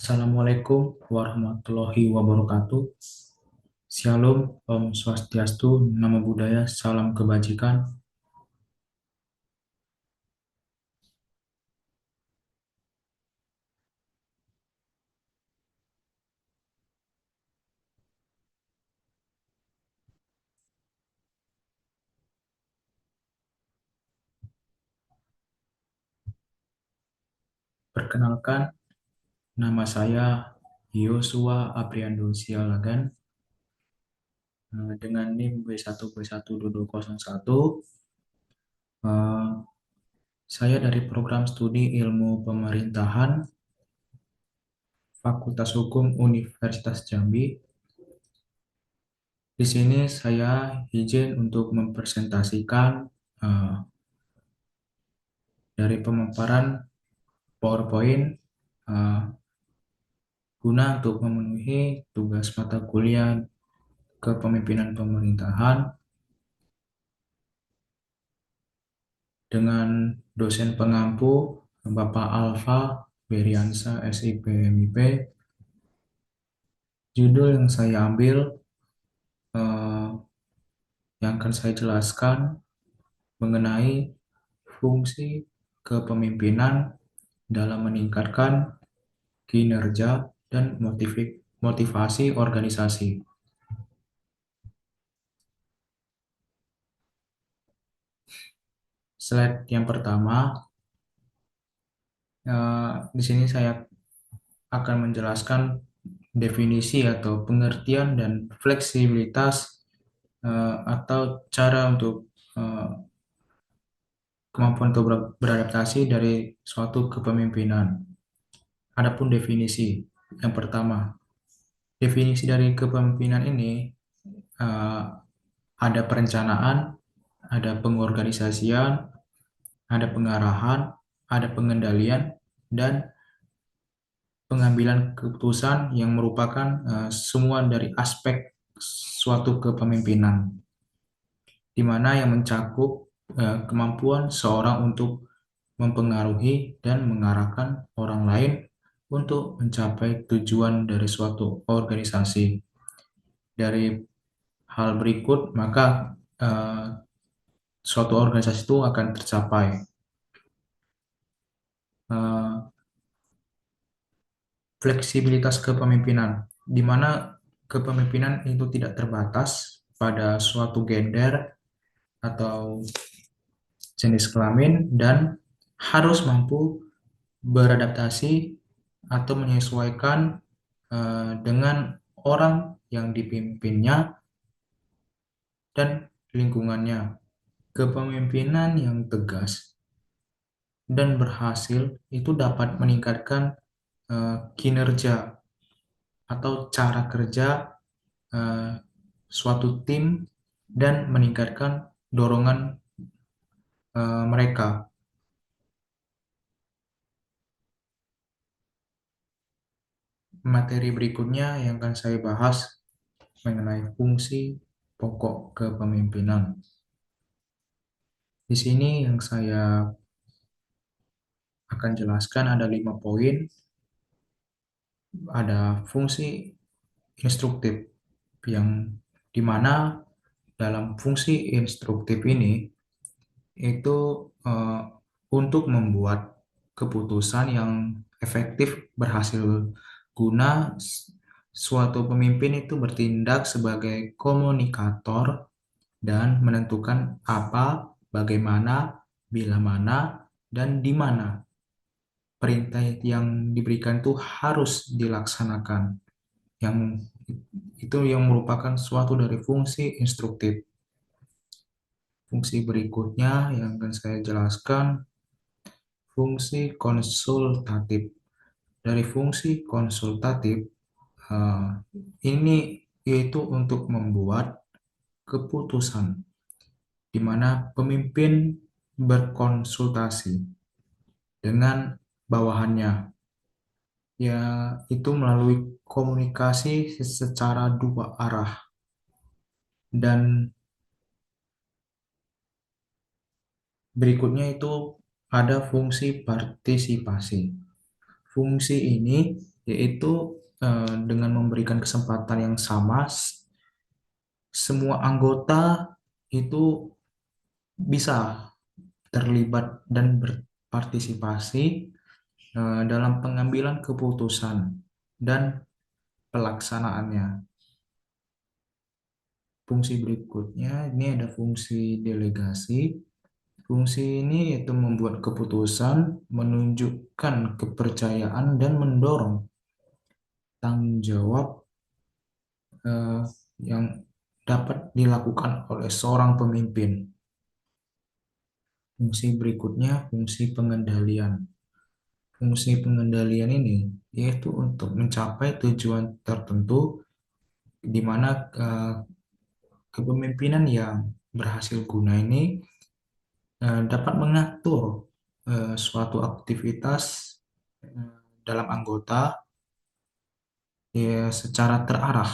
Assalamualaikum warahmatullahi wabarakatuh. Shalom, Om Swastiastu, Namo Buddhaya, Salam Kebajikan. Perkenalkan, nama saya Yosua Apriando Sialagan dengan NIM B1B12201. Eh, Saya dari program studi Ilmu Pemerintahan Fakultas Hukum Universitas Jambi. Di sini saya izin untuk mempresentasikan eh, dari pemaparan PowerPoint eh, guna untuk memenuhi tugas mata kuliah Kepemimpinan Pemerintahan dengan dosen pengampu Bapak Alfa Beriansa SIP MIP. Judul yang saya ambil eh, yang akan saya jelaskan mengenai fungsi kepemimpinan dalam meningkatkan kinerja dan motivasi organisasi. Slide yang pertama, di sini saya akan menjelaskan definisi atau pengertian dan fleksibilitas atau cara untuk kemampuan untuk beradaptasi dari suatu kepemimpinan. Adapun definisi yang pertama, definisi dari kepemimpinan ini eh, ada perencanaan, ada pengorganisasian, ada pengarahan, ada pengendalian, dan pengambilan keputusan yang merupakan semua dari aspek suatu kepemimpinan, di mana yang mencakup kemampuan seorang untuk mempengaruhi dan mengarahkan orang lain untuk mencapai tujuan dari suatu organisasi. Dari hal berikut, maka suatu organisasi itu akan tercapai. Eh, Fleksibilitas kepemimpinan, di mana kepemimpinan itu tidak terbatas pada suatu gender atau jenis kelamin dan harus mampu beradaptasi atau menyesuaikan dengan orang yang dipimpinnya dan lingkungannya. Kepemimpinan yang tegas dan berhasil itu dapat meningkatkan kinerja atau cara kerja eh, suatu tim dan meningkatkan dorongan mereka. Materi berikutnya yang akan saya bahas mengenai fungsi pokok kepemimpinan. Di sini yang saya akan jelaskan ada 5 poin. Ada fungsi instruktif yang dimana dalam fungsi instruktif ini itu eh, untuk membuat keputusan yang efektif berhasil guna suatu pemimpin itu bertindak sebagai komunikator dan menentukan apa, bagaimana, bila mana, dan di mana perintah yang diberikan itu harus dilaksanakan. Yang itu yang merupakan suatu dari fungsi instruktif. Fungsi berikutnya yang akan saya jelaskan, fungsi konsultatif. Dari fungsi konsultatif, eh, ini yaitu untuk membuat keputusan di mana pemimpin berkonsultasi dengan bawahannya, ya itu melalui komunikasi secara dua arah. Dan berikutnya itu ada fungsi partisipasi. Fungsi ini yaitu dengan memberikan kesempatan yang sama, semua anggota itu bisa terlibat dan berpartisipasi dalam pengambilan keputusan dan pelaksanaannya. Fungsi berikutnya ini ada fungsi delegasi. Fungsi ini yaitu membuat keputusan, menunjukkan kepercayaan, dan mendorong tanggung jawab eh, yang dapat dilakukan oleh seorang pemimpin. Fungsi berikutnya, fungsi pengendalian. Fungsi pengendalian ini yaitu untuk mencapai tujuan tertentu di mana kepemimpinan yang berhasil guna ini dapat mengatur suatu aktivitas eh, dalam anggota ya, secara terarah,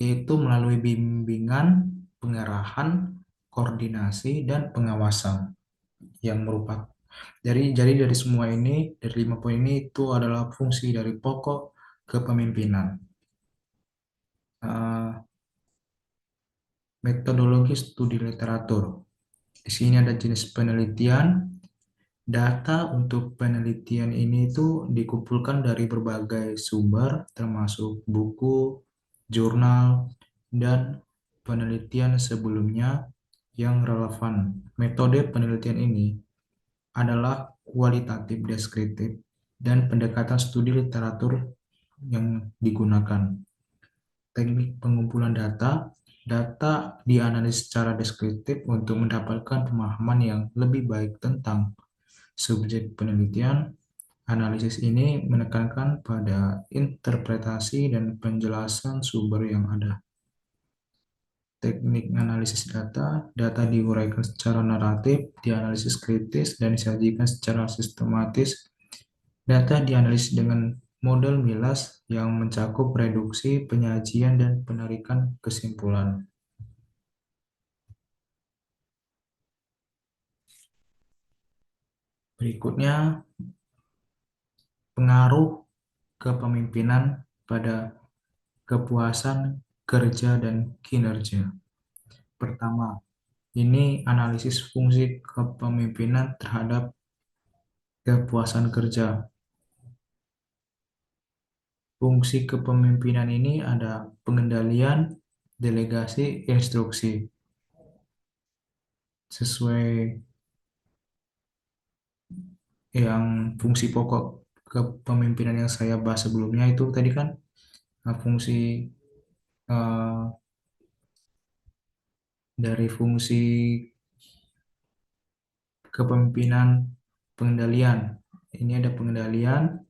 yaitu melalui bimbingan, pengarahan, koordinasi, dan pengawasan yang merupakan dari semua ini, dari 5 poin ini itu adalah fungsi dari pokok kepemimpinan. Eh, Metodologi studi literatur. Di sini ada jenis penelitian. Data untuk penelitian ini itu dikumpulkan dari berbagai sumber, termasuk buku, jurnal, dan penelitian sebelumnya yang relevan. Metode penelitian ini adalah kualitatif deskriptif dan pendekatan studi literatur yang digunakan. Teknik pengumpulan data, data dianalisis secara deskriptif untuk mendapatkan pemahaman yang lebih baik tentang subjek penelitian. Analisis ini menekankan pada interpretasi dan penjelasan sumber yang ada. Teknik analisis data, data diuraikan secara naratif, dianalisis kritis, dan disajikan secara sistematis. Data dianalisis dengan model Milas yang mencakup reduksi, penyajian, dan penarikan kesimpulan. Berikutnya, pengaruh kepemimpinan pada kepuasan kerja dan kinerja. Pertama, ini analisis fungsi kepemimpinan terhadap kepuasan kerja. Fungsi kepemimpinan ini ada pengendalian, delegasi, instruksi. Sesuai yang fungsi pokok kepemimpinan yang saya bahas sebelumnya itu tadi kan fungsi eh, dari fungsi kepemimpinan pengendalian. Ini ada pengendalian,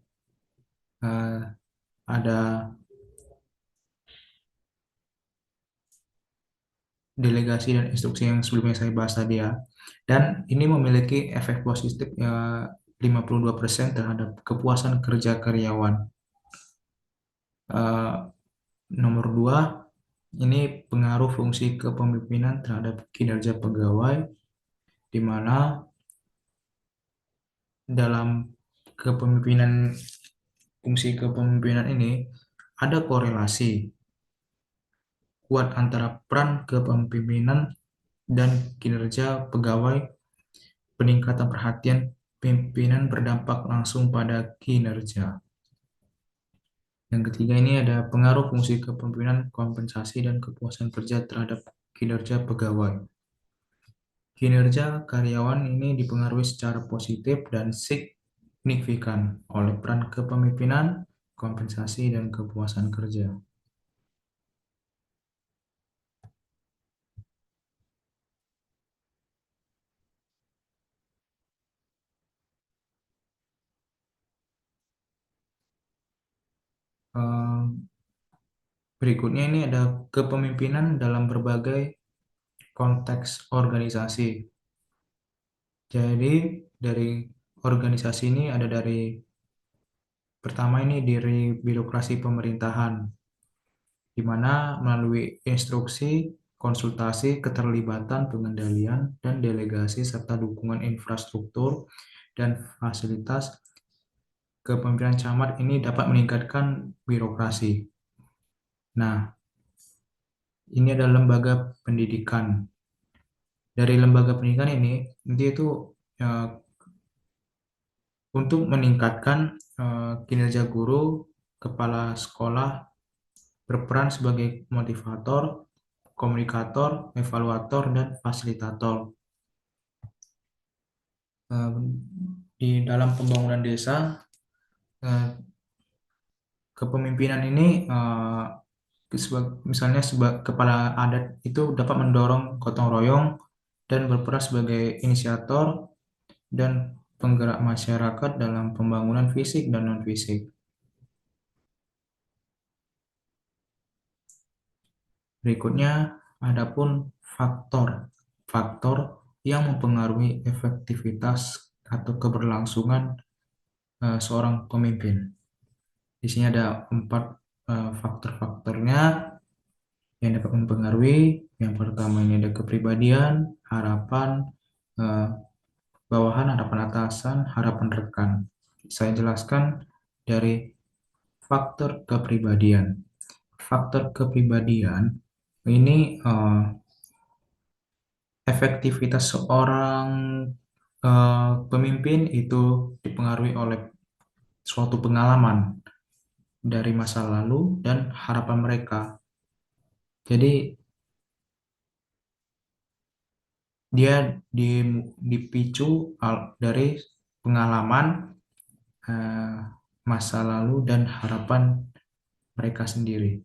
ada delegasi dan instruksi yang sebelumnya saya bahas tadi ya. Dan ini memiliki efek positif 52% terhadap kepuasan kerja karyawan. Eh, Nomor 2, ini pengaruh fungsi kepemimpinan terhadap kinerja pegawai, di mana dalam kepemimpinan fungsi kepemimpinan ini ada korelasi kuat antara peran kepemimpinan dan kinerja pegawai. Peningkatan perhatian pimpinan berdampak langsung pada kinerja. Yang ketiga ini ada pengaruh fungsi kepemimpinan, kompensasi, dan kepuasan kerja terhadap kinerja pegawai. Kinerja karyawan ini dipengaruhi secara positif dan signifikan oleh peran kepemimpinan, kompensasi, dan kepuasan kerja. Berikutnya ini ada kepemimpinan dalam berbagai konteks organisasi. Jadi dari organisasi ini ada dari pertama ini dari birokrasi pemerintahan, di mana melalui instruksi, konsultasi, keterlibatan, pengendalian, dan delegasi serta dukungan infrastruktur dan fasilitas kepemimpinan camat ini dapat meningkatkan birokrasi. Nah, ini adalah lembaga pendidikan. Dari lembaga pendidikan ini, dia itu eh, untuk meningkatkan kinerja guru, kepala sekolah berperan sebagai motivator, komunikator, evaluator, dan fasilitator. Eh, Di dalam pembangunan desa, eh, kepemimpinan ini misalnya kepala adat itu dapat mendorong gotong royong dan berperan sebagai inisiator dan penggerak masyarakat dalam pembangunan fisik dan non-fisik. Berikutnya, adapun faktor yang mempengaruhi efektivitas atau keberlangsungan seorang pemimpin. Di sini ada 4 faktor-faktornya yang dapat mempengaruhi. Yang pertama ini ada kepribadian, harapan eh, bawahan, harapan atasan, harapan rekan. Saya jelaskan dari faktor kepribadian. Faktor kepribadian ini efektivitas seorang pemimpin itu dipengaruhi oleh suatu pengalaman dari masa lalu dan harapan mereka. Jadi dia dipicu dari pengalaman eh, masa lalu dan harapan mereka sendiri.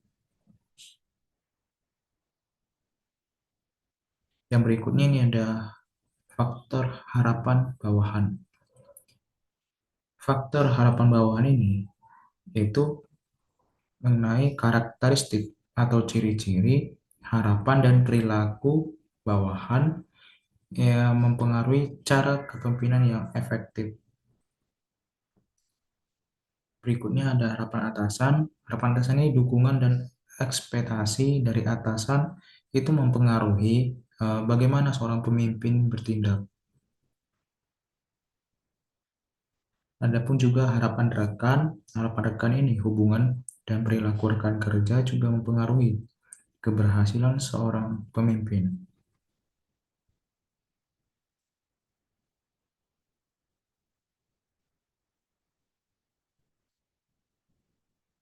Yang berikutnya ini ada faktor harapan bawahan. Faktor harapan bawahan ini yaitu mengenai karakteristik atau ciri-ciri harapan dan perilaku bawahan yang mempengaruhi cara kepemimpinan yang efektif. Berikutnya ada harapan atasan. Harapan atasan ini dukungan dan ekspektasi dari atasan itu mempengaruhi bagaimana seorang pemimpin bertindak. Adapun juga harapan rekan ini hubungan dan perilaku rekan kerja juga mempengaruhi keberhasilan seorang pemimpin.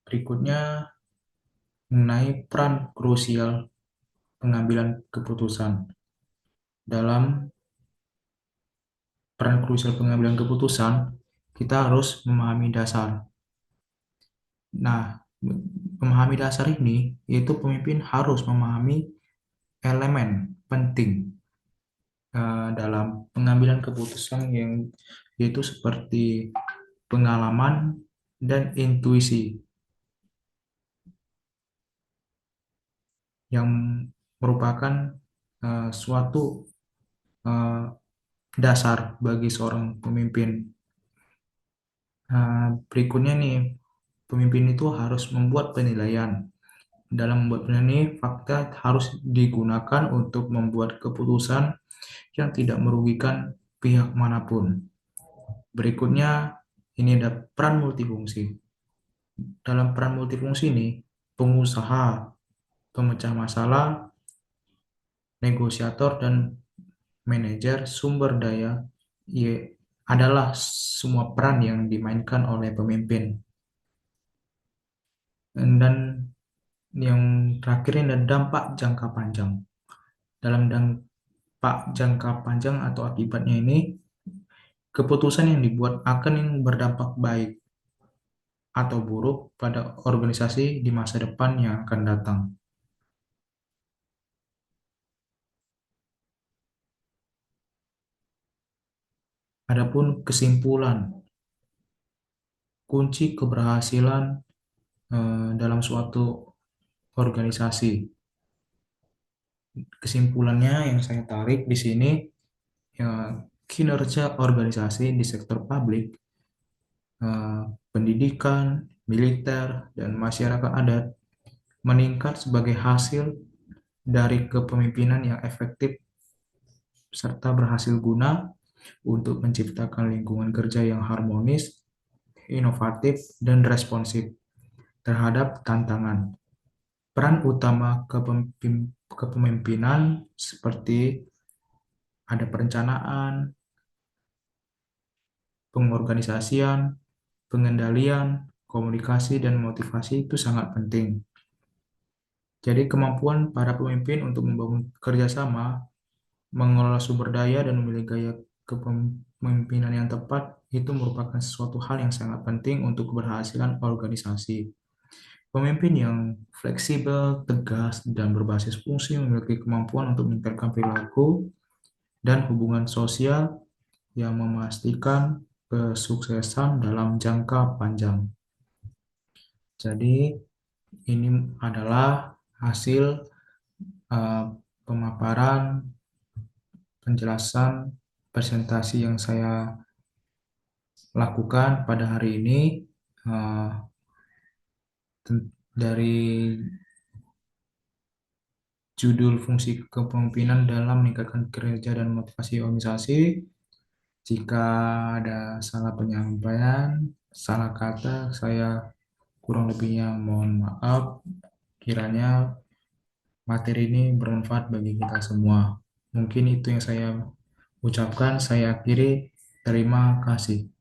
Berikutnya mengenai peran krusial pengambilan keputusan. Dalam peran krusial pengambilan keputusan, kita harus memahami dasar. Nah, memahami dasar ini, yaitu pemimpin harus memahami elemen penting dalam pengambilan keputusan yang yaitu seperti pengalaman dan intuisi yang merupakan suatu eh, dasar bagi seorang pemimpin. Berikutnya nih, pemimpin itu harus membuat penilaian. Dalam membuat penilaian ini, fakta harus digunakan untuk membuat keputusan yang tidak merugikan pihak manapun. Berikutnya, ini ada peran multifungsi. Dalam peran multifungsi ini, pengusaha, pemecah masalah, negosiator, dan manajer sumber daya adalah semua peran yang dimainkan oleh pemimpin. Dan yang terakhir ini ada dampak jangka panjang. Dalam dampak jangka panjang atau akibatnya ini, keputusan yang dibuat akan yang berdampak baik atau buruk pada organisasi di masa depan yang akan datang. Adapun kesimpulan, kunci keberhasilan dalam suatu organisasi. Kesimpulannya yang saya tarik di sini, ya, kinerja organisasi di sektor publik, eh, pendidikan, militer, dan masyarakat adat meningkat sebagai hasil dari kepemimpinan yang efektif serta berhasil guna untuk menciptakan lingkungan kerja yang harmonis inovatif, dan responsif terhadap tantangan. Peran utama kepemimpinan seperti ada perencanaan, pengorganisasian, pengendalian, komunikasi, dan motivasi itu sangat penting. Jadi kemampuan para pemimpin untuk membangun kerjasama, mengelola sumber daya, dan memiliki gaya kepemimpinan yang tepat itu merupakan sesuatu hal yang sangat penting untuk keberhasilan organisasi. Pemimpin yang fleksibel, tegas, dan berbasis fungsi memiliki kemampuan untuk meningkatkan perilaku dan hubungan sosial yang memastikan kesuksesan dalam jangka panjang. Jadi, ini adalah hasil eh, pemaparan penjelasan presentasi yang saya lakukan pada hari ini eh, dari judul fungsi kepemimpinan dalam meningkatkan kinerja dan motivasi organisasi. Jika ada salah penyampaian, salah kata, saya kurang lebihnya mohon maaf. Kiranya materi ini bermanfaat bagi kita semua. Mungkin itu yang saya ucapkan. Saya akhiri. Terima kasih.